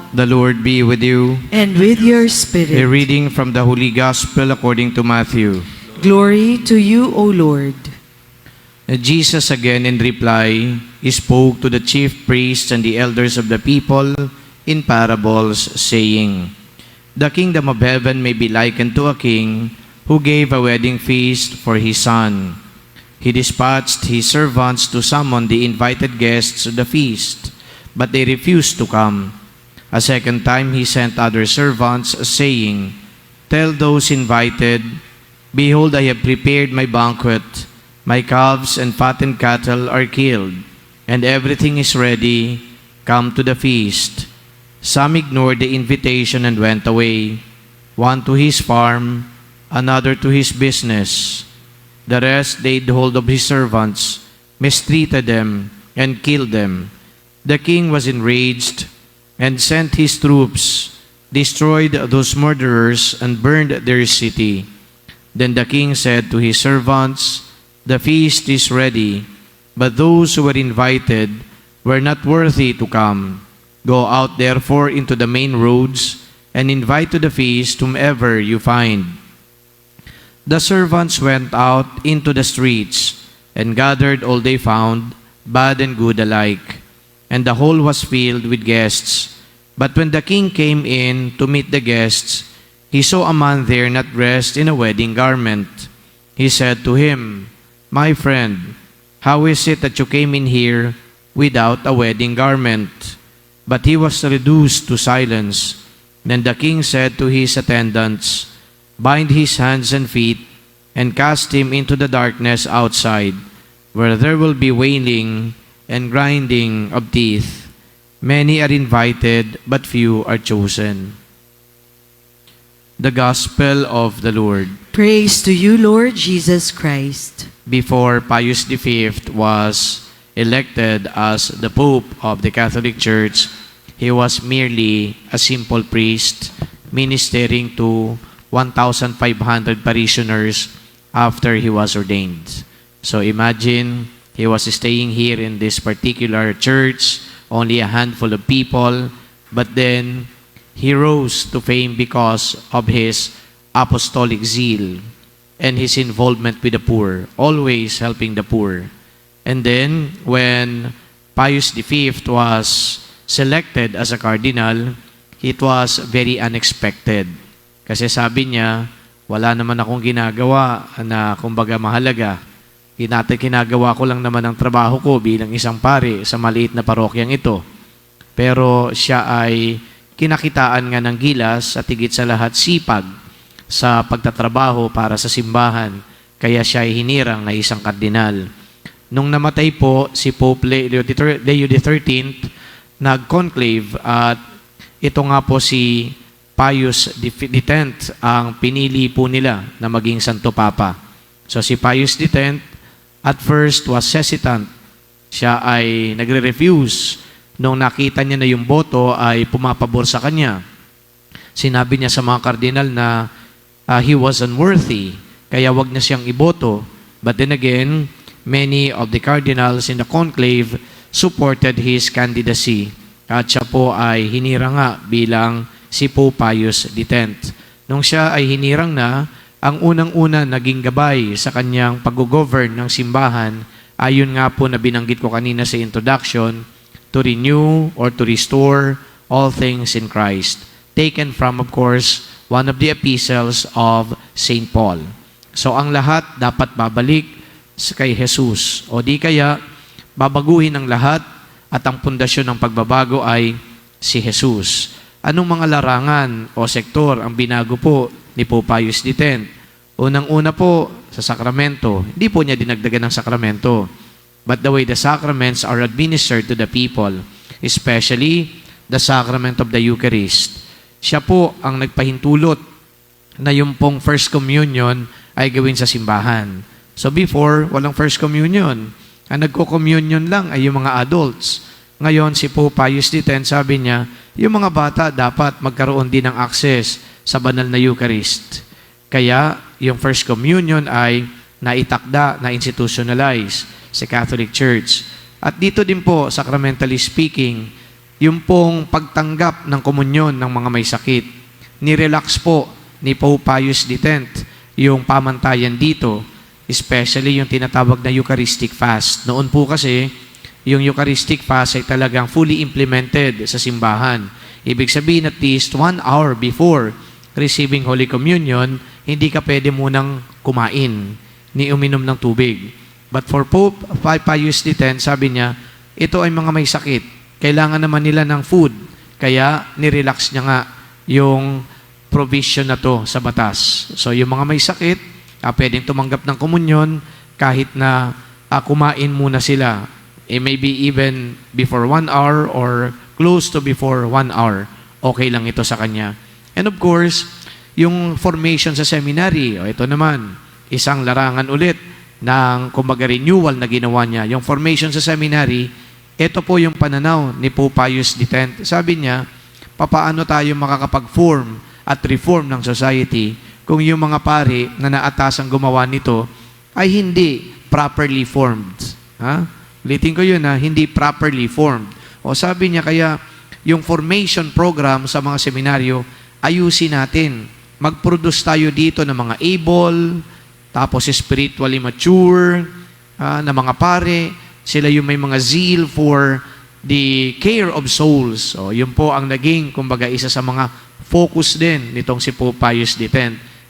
The Lord be with you. And with your A spirit. reading from the Holy Gospel according to Matthew. Glory to you, O Lord. Jesus again in reply spoke to the chief priests and the elders of the people in parables, saying, The kingdom of heaven may be likened to a king who gave a wedding feast for his son. He dispatched his servants to summon the invited guests to the feast, but they refused to come. A second time he sent other servants, saying, Tell those invited, Behold, I have prepared my banquet. My calves and fattened cattle are killed, and everything is ready. Come to the feast. Some ignored the invitation and went away, one to his farm, another to his business. The rest laid hold of his servants, mistreated them, and killed them. The king was enraged and sent his troops, destroyed those murderers, and burned their city. Then the king said to his servants, The feast is ready, but those who were invited were not worthy to come. Go out therefore into the main roads, and invite to the feast whomever you find. The servants went out into the streets, and gathered all they found, bad and good alike. And the hall was filled with guests. But when the king came in to meet the guests, he saw a man there not dressed in a wedding garment. He said to him, My friend, how is it that you came in here without a wedding garment? But he was reduced to silence. Then the king said to his attendants, Bind his hands and feet, and cast him into the darkness outside, where there will be wailing and grinding of teeth. Many are invited, but few are chosen. The Gospel of the Lord. Praise to you, Lord Jesus Christ. Before Pius V was elected as the Pope of the Catholic Church, he was merely a simple priest ministering to 1,500 parishioners after he was ordained. So imagine, he was staying here in this particular church, only a handful of people, but then he rose to fame because of his apostolic zeal and his involvement with the poor, always helping the poor. And then, when Pius V was selected as a cardinal, it was very unexpected. Kasi sabi niya, wala naman akong ginagawa na kumbaga mahalaga. Kinagawa ko lang naman ang trabaho ko bilang isang pari sa maliit na parokyang ito. Pero siya ay kinakitaan nga ng gilas at higit sa lahat sipag sa pagtatrabaho para sa simbahan. Kaya siya ay hinirang na isang kardinal. Nung namatay po si Pope Leo XIII, nag-conclave at ito nga po si Pius X ang pinili po nila na maging Santo Papa. So si Pius X at first was hesitant. Siya ay nagre-refuse. Nung nakita niya na yung boto ay pumapabor sa kanya. Sinabi niya sa mga kardinal na he was unworthy, kaya wag na siyang iboto. But then again, many of the cardinals in the conclave supported his candidacy. At siya po ay hinirang nga bilang si Pope Pius X. Nung siya ay hinirang na, ang unang-una naging gabay sa kanyang pag-govern ng simbahan, ayon nga po na binanggit ko kanina sa introduction, to renew or to restore all things in Christ. Taken from, of course, one of the epistles of St. Paul. So ang lahat dapat babalik kay Jesus. O di kaya, babaguhin ang lahat at ang pundasyon ng pagbabago ay si Jesus. Anong mga larangan o sektor ang binago po ni Pope Pius X? Unang-una po sa sakramento. Hindi po niya dinagdagan ng sakramento. But the way the sacraments are administered to the people, especially the sacrament of the Eucharist. Siya po ang nagpahintulot na yung pong First Communion ay gawin sa simbahan. So before, walang First Communion. Ang nagko-communion lang ay yung mga adults. Ngayon, si Pope Pius X, sabi niya, yung mga bata dapat magkaroon din ng access sa banal na Eucharist. Kaya, yung First Communion ay naitakda, na-institutionalize sa Catholic Church. At dito din po, sacramentally speaking, yung pong pagtanggap ng komunyon ng mga may sakit. Nirelax po ni Pope Pius X yung pamantayan dito, especially yung tinatawag na Eucharistic fast. Noon po kasi, yung Eucharistic fast ay talagang fully implemented sa simbahan. Ibig sabihin at least 1 hour before receiving Holy Communion, hindi ka pwede munang kumain ni uminom ng tubig. But for Pope Pius X, sabi niya, ito ay mga may sakit. Kailangan naman nila ng food. Kaya nirelax niya nga yung provision na to sa batas. So yung mga may sakit, pwedeng tumanggap ng komunyon kahit na kumain muna sila. Maybe even before 1 hour or close to before 1 hour. Okay lang ito sa kanya. And of course, yung formation sa seminary, ito naman, isang larangan ulit ng kumbaga renewal na ginawa niya. Yung formation sa seminary, ito po yung pananaw ni Pope Pius X. Sabi niya, papaano tayo makakapag-form at reform ng society kung yung mga pari na naatasang gumawa nito ay hindi properly formed. Ulitin ko yun, hindi properly formed. O sabi niya, kaya yung formation program sa mga seminaryo, ayusin natin. Mag-produce tayo dito ng mga able, tapos spiritually mature, na mga pare. Sila yung may mga zeal for the care of souls. So, yun po ang naging, kumbaga, isa sa mga focus din nitong si Pope Pius X.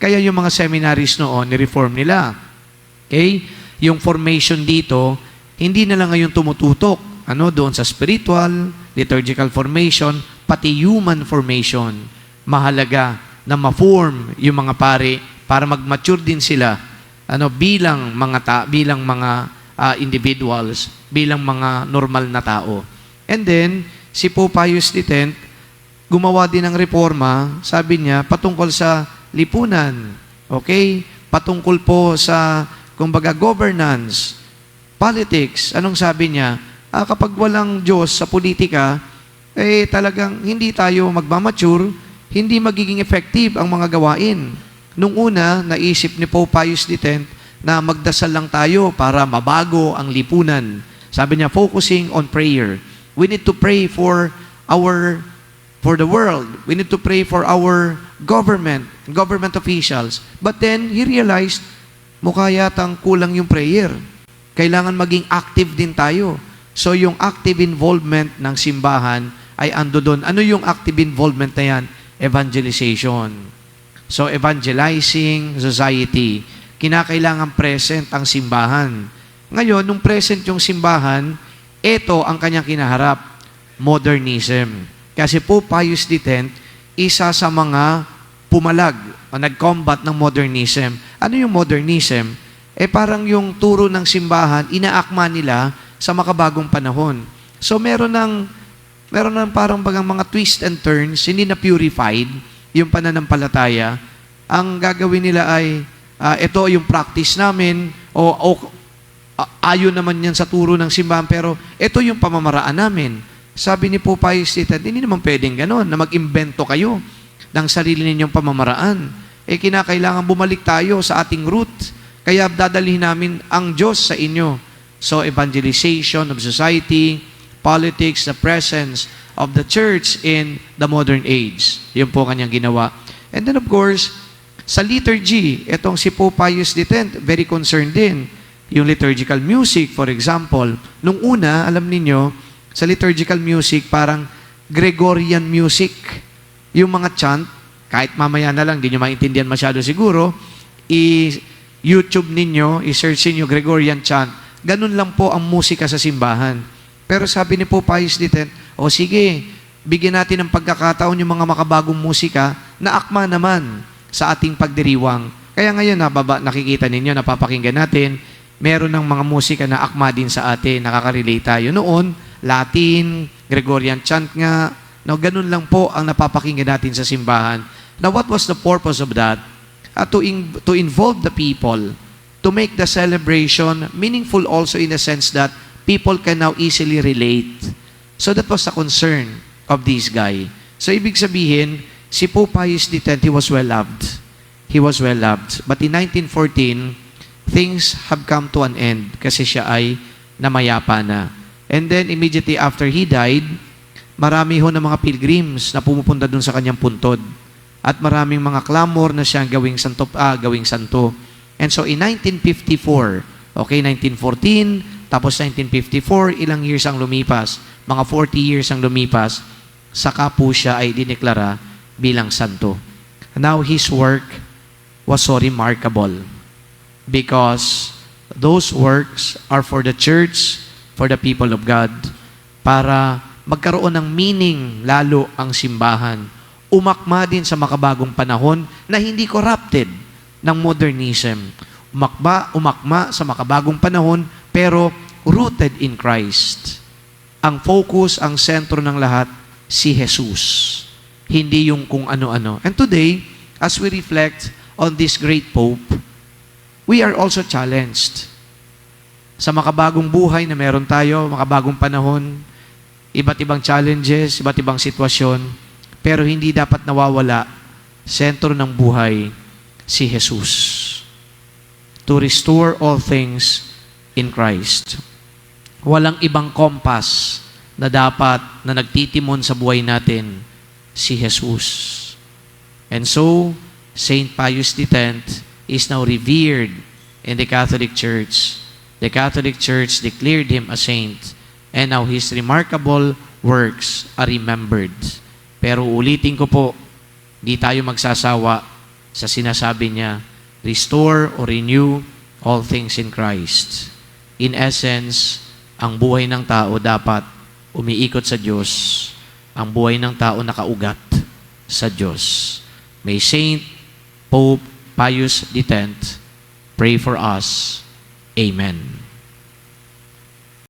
Kaya yung mga seminaries noon, ni-reform nila. Okay? Yung formation dito, hindi na lang ngayon tumututok doon sa spiritual, liturgical formation, pati human formation. Mahalaga na ma-form yung mga pare para mag-mature din sila bilang mga individuals, bilang mga normal na tao. And then, si Pope Pius X, gumawa din ng reforma, sabi niya, patungkol sa lipunan. Okay? Patungkol po sa, kumbaga, governance, politics. Anong sabi niya? Kapag walang Diyos sa politika, talagang hindi tayo magmamature, hindi magiging effective ang mga gawain. Nung una, naisip ni Pope Pius X na magdasal lang tayo para mabago ang lipunan. Sabi niya, focusing on prayer. We need to pray for the world. We need to pray for our government officials. But then, he realized, mukha yatang kulang yung prayer. Kailangan maging active din tayo. So, yung active involvement ng simbahan ay ando doon. Ano yung active involvement na yan? Evangelization. So, evangelizing society. Kinakailangan present ang simbahan. Ngayon, nung present yung simbahan, ito ang kanyang kinaharap, modernism. Kasi Pope Pius X, isa sa mga pumalag o nag-combat ng modernism. Ano yung modernism? Parang yung turo ng simbahan, inaakma nila sa makabagong panahon. So meron ng parang bagang mga twist and turns, hindi na purified yung pananampalataya. Ang gagawin nila ay, ito yung practice namin, ayon naman yan sa turo ng simbahan, pero ito yung pamamaraan namin. Sabi ni Pope Pius X, hindi naman pwedeng ganon, na mag-imbento kayo ng sarili ninyong pamamaraan. Kinakailangan bumalik tayo sa ating root. Kaya dadalhin namin ang Diyos sa inyo. So, evangelization of society, politics, the presence of the church in the modern age. Yun po kanyang ginawa. And then, of course, sa liturgy, itong si Pope Pius X, very concerned din. Yung liturgical music, for example. Nung una, alam ninyo, sa liturgical music, parang Gregorian music. Yung mga chant, kahit mamaya na lang, di nyo maintindihan masyado siguro, YouTube ninyo, i-search niyo Gregorian chant. Ganun lang po ang musika sa simbahan. Pero sabi ni Pope Pius X, sige, bigyan natin ng pagkakataon yung mga makabagong musika na akma naman sa ating pagdiriwang. Kaya ngayon, nakikita ninyo, napapakinggan natin, meron ng mga musika na akma din sa atin, nakaka-relate tayo. Noon, Latin, Gregorian chant nga, ganun lang po ang napapakinggan natin sa simbahan. Now, what was the purpose of that? To involve the people, to make the celebration meaningful also in the sense that people can now easily relate. So that was the concern of this guy. So ibig sabihin, si Pope Pius X, he was well-loved. He was well-loved. But in 1914, things have come to an end kasi siya ay namayapa na. And then immediately after he died, marami ho ng mga pilgrims na pumupunta dun sa kanyang puntod. At maraming mga clamor na siyang gawing santo. And so in 1954, okay, 1914, tapos 1954, ilang years ang lumipas, mga 40 years ang lumipas, saka po siya ay dineklara bilang santo. Now, his work was so remarkable because those works are for the church, for the people of God, para magkaroon ng meaning lalo ang simbahan. Umakma din sa makabagong panahon na hindi corrupted ng modernism. Umakma sa makabagong panahon pero rooted in Christ. Ang focus, ang sentro ng lahat, si Jesus. Hindi yung kung ano-ano. And today, as we reflect on this great Pope, we are also challenged sa makabagong buhay na meron tayo, makabagong panahon, iba't ibang challenges, iba't ibang sitwasyon, pero hindi dapat nawawala, sentro ng buhay, si Jesus. To restore all things in Christ. Walang ibang kompas na dapat na nagtitimon sa buhay natin, si Jesus. And so, Saint Pius X is now revered in the Catholic Church. The Catholic Church declared him a saint, and now his remarkable works are remembered. Pero ulitin ko po, di tayo magsasawa sa sinasabi niya, restore or renew all things in Christ. In essence, ang buhay ng tao dapat umiikot sa Diyos. Ang buhay ng tao nakaugat sa Diyos. May Saint Pope Pius X pray for us. Amen.